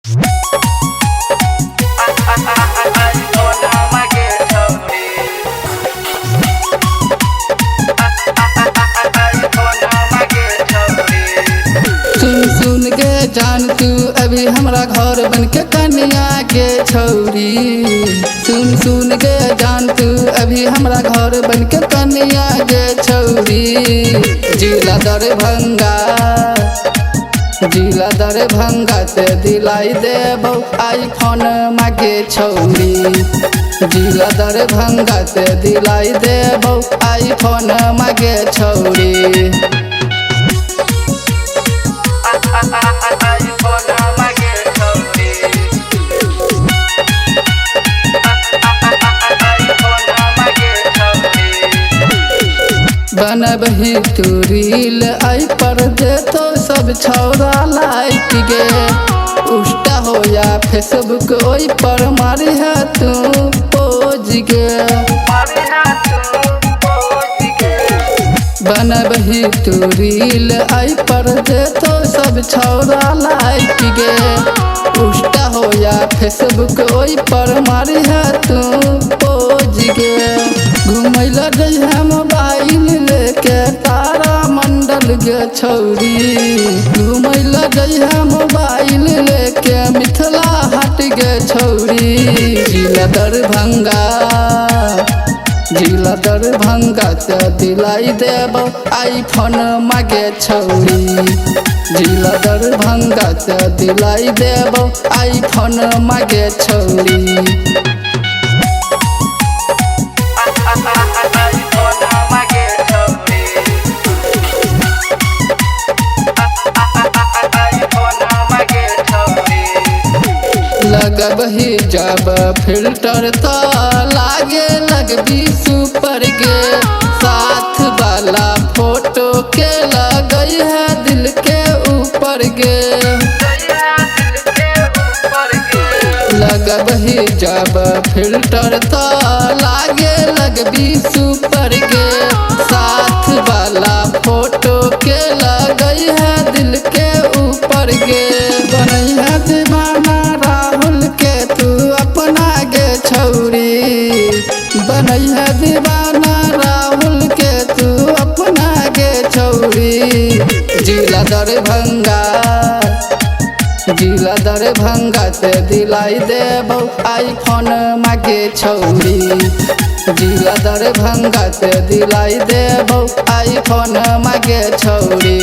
सुन के जान तू अभी हमरा घर बन के कन्या के छौरी। सुन के जान तू अभी हमरा घर बन के कन्या के छौरी। जिला दरभंगा ते दिलाई देबौ आईफोन मागे छौरी। जिला दरभंगा ते दिलाई देबौ आईफोन मागे छौरी। बनबही तू रील आई पर दे तो सब छौरा लाइक गे। उष्टा हो या फेसबुक ओई पर मारी है तू पोज गे। बनबही तू रील आई पर दे तो सब छौरा लाइक गे। उष्टा हो या फेसबुक ओई पर मारी है तू पोज गे। घुमैला जइहा मोबाइल लेके तारा मंडल गे छौरी। घुमैला जइहा मोबाइल लेके मिथिला हाट गे छौरी। जिला दरभंगा ते दिलाई देबौ आईफोन मागे छौरी। जिला दरभंगा ते दिलाई देबौ आईफोन मागे छौरी। लगबही जब फिल्टर तो लागे लगबी सुपर गे। साथ वाला फोटो के लगई है दिल के ऊपर गे। लगबही जब फिल्टर तो लागे लगबी सुपर गे। साथ वाला फोटो के लगई है दिल के ऊपर गे। बनई है दीवाना राहुल के तू अपना गे छौरी। बनई है दीवाना राहुल के तू अपना गे छौरी। जिला दरभंगा ते दिलाई देबौ आईफोन मागे छौरी। जिला दरभंगा ते दिलाई देबौ आईफोन मागे छौरी।